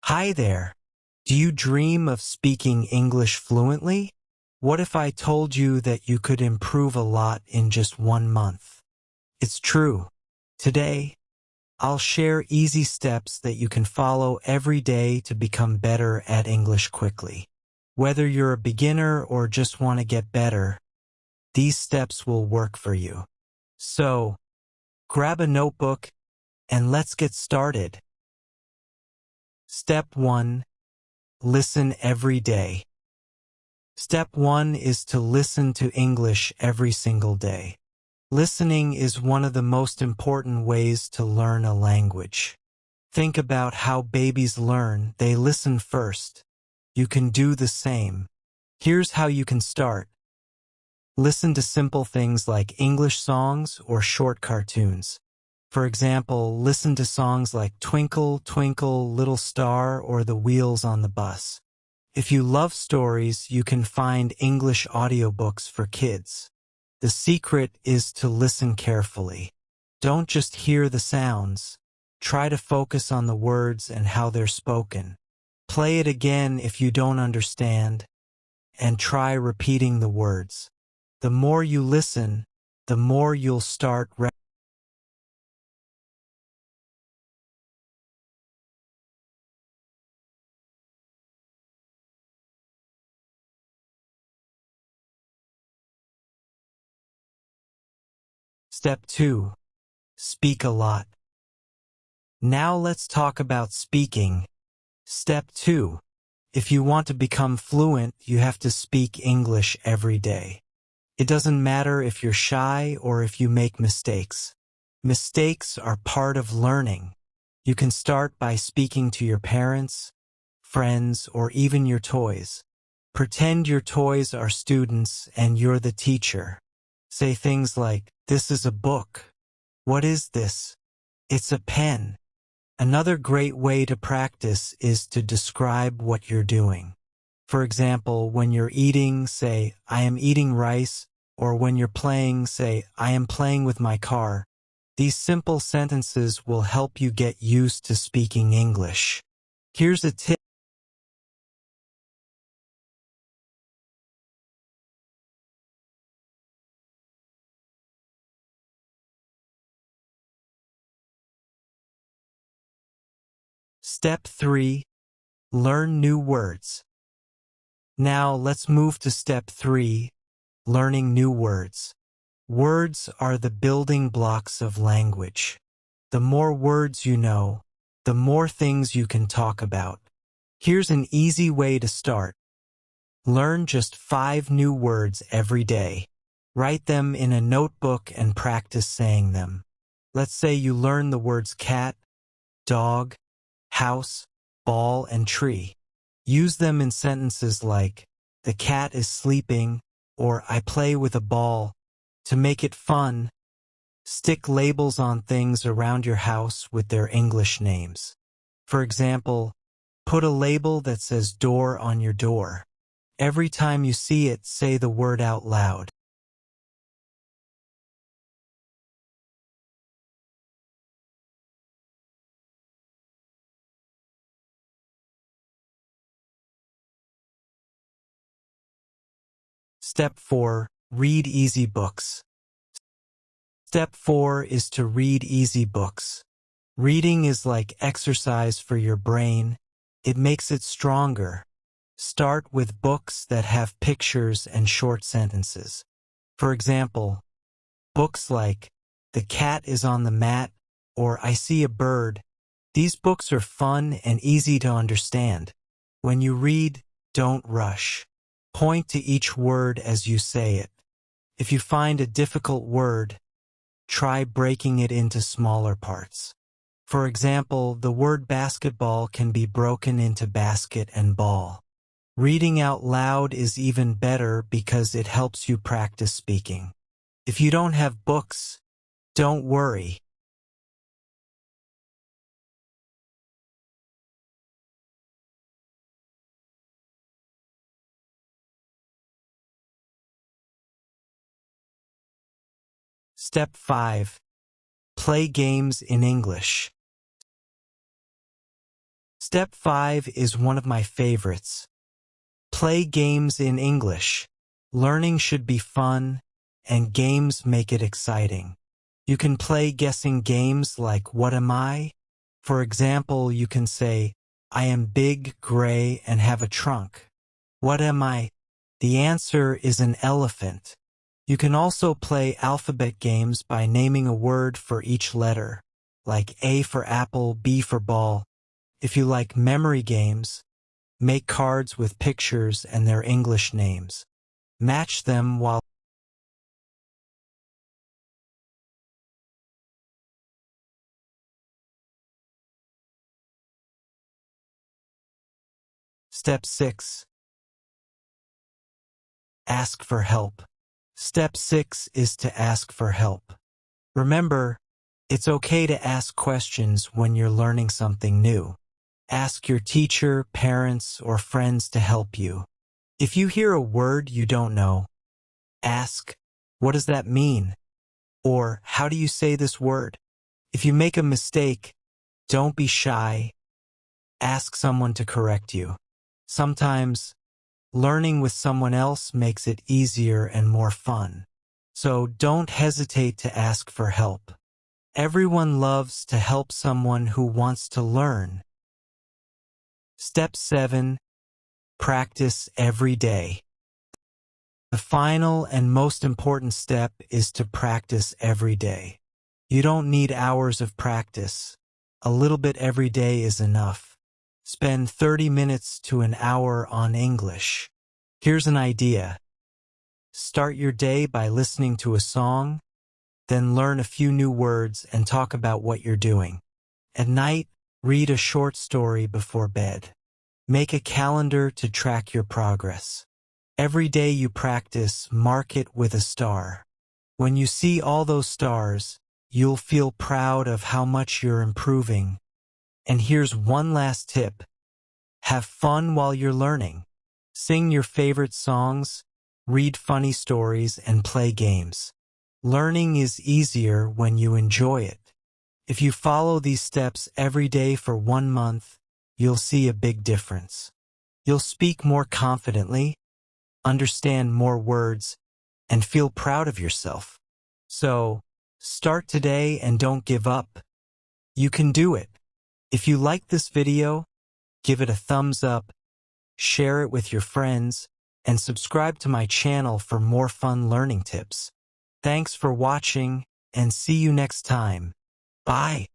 Hi there. Do you dream of speaking English fluently? What if I told you that you could improve a lot in just 1 month? It's true. Today, I'll share easy steps that you can follow every day to become better at English quickly. Whether you're a beginner or just want to get better, these steps will work for you. So, grab a notebook and let's get started. Step 1. Listen every day. Step 1 is to listen to English every single day. Listening is one of the most important ways to learn a language. Think about how babies learn. They listen first. You can do the same. Here's how you can start. Listen to simple things like English songs or short cartoons. For example, listen to songs like Twinkle, Twinkle, Little Star or The Wheels on the Bus. If you love stories, you can find English audiobooks for kids. The secret is to listen carefully. Don't just hear the sounds. Try to focus on the words and how they're spoken. Play it again if you don't understand, and try repeating the words. The more you listen, the more you'll start. Step 2. Speak a lot. Now let's talk about speaking. Step 2. If you want to become fluent, you have to speak English every day. It doesn't matter if you're shy or if you make mistakes. Mistakes are part of learning. You can start by speaking to your parents, friends, or even your toys. Pretend your toys are students and you're the teacher. Say things like, "This is a book." "What is this?" "It's a pen." Another great way to practice is to describe what you're doing. For example, when you're eating, say, "I am eating rice," or when you're playing, say, "I am playing with my car." These simple sentences will help you get used to speaking English. Here's a tip. Step 3. Learn new words. Now let's move to step 3, learning new words. Words are the building blocks of language. The more words you know, the more things you can talk about. Here's an easy way to start. Learn just 5 new words every day. Write them in a notebook and practice saying them. Let's say you learn the words cat, dog, house, ball, and tree. Use them in sentences like, "The cat is sleeping," or "I play with a ball." To make it fun, stick labels on things around your house with their English names. For example, put a label that says door on your door. Every time you see it, say the word out loud. Step 4. Read easy books. Step 4 is to read easy books. Reading is like exercise for your brain. It makes it stronger. Start with books that have pictures and short sentences. For example, books like "The cat is on the mat" or "I see a bird." These books are fun and easy to understand. When you read, don't rush. Point to each word as you say it. If you find a difficult word, try breaking it into smaller parts. For example, the word basketball can be broken into basket and ball. Reading out loud is even better because it helps you practice speaking. If you don't have books, don't worry. Step 5. Play games in English. Step 5 is one of my favorites. Play games in English. Learning should be fun, and games make it exciting. You can play guessing games like What am I? For example, you can say, I am big, gray, and have a trunk. What am I? The answer is an elephant. You can also play alphabet games by naming a word for each letter, like A for apple, B for ball. If you like memory games, make cards with pictures and their English names. Match them while Step 6. Ask for help. Step 6 is to ask for help. Remember, it's okay to ask questions when you're learning something new. Ask your teacher, parents, or friends to help you. If you hear a word you don't know, ask, what does that mean? Or, how do you say this word? If you make a mistake, don't be shy. Ask someone to correct you. Sometimes, learning with someone else makes it easier and more fun. So don't hesitate to ask for help. Everyone loves to help someone who wants to learn. Step 7. Practice every day. The final and most important step is to practice every day. You don't need hours of practice. A little bit every day is enough. Spend 30 minutes to an hour on English. Here's an idea. Start your day by listening to a song, then learn a few new words and talk about what you're doing. At night, read a short story before bed. Make a calendar to track your progress. Every day you practice, mark it with a star. When you see all those stars, you'll feel proud of how much you're improving. And here's one last tip. Have fun while you're learning. Sing your favorite songs, read funny stories, and play games. Learning is easier when you enjoy it. If you follow these steps every day for 1 month, you'll see a big difference. You'll speak more confidently, understand more words, and feel proud of yourself. So, start today and don't give up. You can do it. If you like this video, give it a thumbs up, share it with your friends, and subscribe to my channel for more fun learning tips. Thanks for watching, and see you next time. Bye.